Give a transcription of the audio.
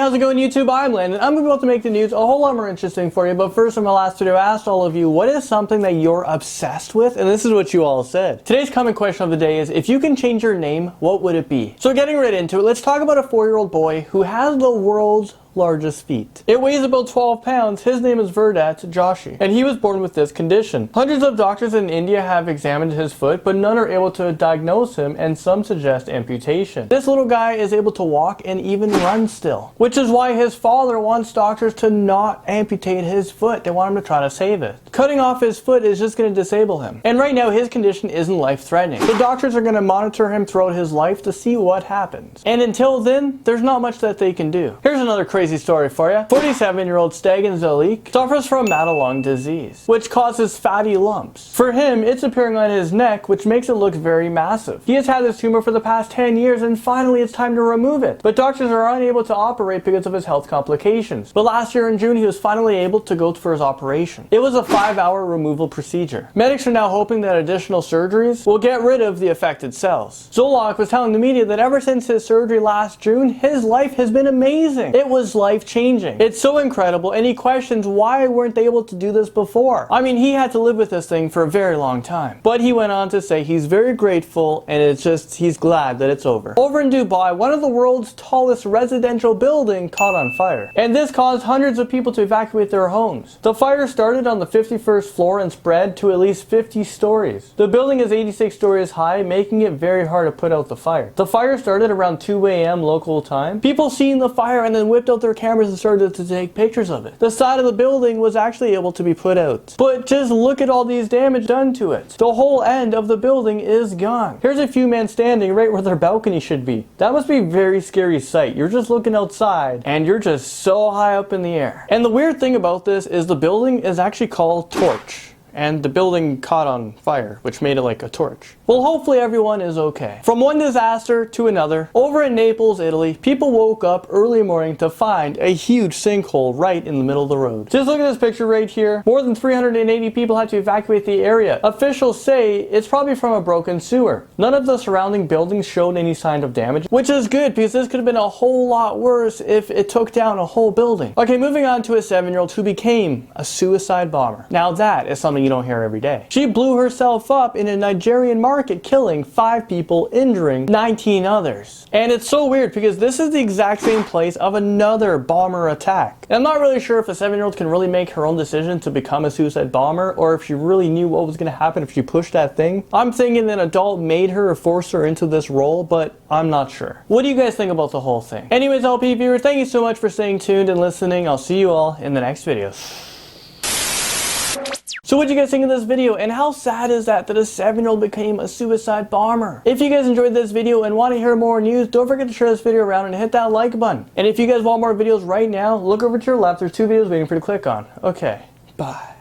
how's it going, YouTube? I'm Landon. I'm about to make the news a whole lot more interesting for you, but first, in my last video, I asked all of you, what is something that you're obsessed with? And this is what you all said. Today's comment question of the day is, if you can change your name, what would it be? So getting right into it, let's talk about a 4-year-old boy who has the world's largest feet. It weighs about 12 pounds. His name is Verdat Joshi, and he was born with this condition. Hundreds of doctors in India have examined his foot, but none are able to diagnose him, and some suggest amputation. This little guy is able to walk and even run still, which is why his father wants doctors to not amputate his foot. They want him to try to save it. Cutting off his foot is just going to disable him, and right now his condition isn't life-threatening. The doctors are going to monitor him throughout his life to see what happens, and until then, there's not much that they can do. Here's another crazy story for you. 47-year-old Stagan Zalik suffers from Madelung disease, which causes fatty lumps. For him, it's appearing on his neck, which makes it look very massive. He has had this tumor for the past 10 years, and finally it's time to remove it. But doctors are unable to operate because of his health complications. But last year in June, he was finally able to go for his operation. It was a 5-hour removal procedure. Medics are now hoping that additional surgeries will get rid of the affected cells. Zolak was telling the media that ever since his surgery last June, his life has been amazing. It was life-changing. It's so incredible, and he questions why weren't they able to do this before. I mean, he had to live with this thing for a very long time. But he went on to say he's very grateful, and he's glad that it's over. Over in Dubai, one of the world's tallest residential building caught on fire, and this caused hundreds of people to evacuate their homes. The fire started on the 51st floor and spread to at least 50 stories. The building is 86 stories high, making it very hard to put out the fire. The fire started around 2 a.m. local time. People seen the fire and then whipped out their cameras and started to take pictures of it. The side of the building was actually able to be put out. But just look at all these damage done to it. The whole end of the building is gone. Here's a few men standing right where their balcony should be. That must be a very scary sight. You're just looking outside and you're just so high up in the air. And the weird thing about this is the building is actually called Torch. And the building caught on fire, which made it like a torch. Well, hopefully everyone is okay. From one disaster to another, over in Naples, Italy, people woke up early morning to find a huge sinkhole right in the middle of the road. Just look at this picture right here. More than 380 people had to evacuate the area. Officials say it's probably from a broken sewer. None of the surrounding buildings showed any sign of damage, which is good because this could have been a whole lot worse if it took down a whole building. Okay, moving on to a 7-year-old who became a suicide bomber. Now that is something you don't hear every day. She blew herself up in a Nigerian market, killing 5 people, injuring 19 others. And it's so weird because this is the exact same place of another bomber attack. And I'm not really sure if a 7-year-old can really make her own decision to become a suicide bomber, or if she really knew what was going to happen if she pushed that thing. I'm thinking an adult made her or forced her into this role, but I'm not sure. What do you guys think about the whole thing? Anyways, LP viewers, thank you so much for staying tuned and listening. I'll see you all in the next video. So what do you guys think of this video, and how sad is that a 7-year-old became a suicide bomber? If you guys enjoyed this video and want to hear more news, don't forget to share this video around and hit that like button. And if you guys want more videos right now, look over to your left, there's 2 videos waiting for you to click on. Okay, bye.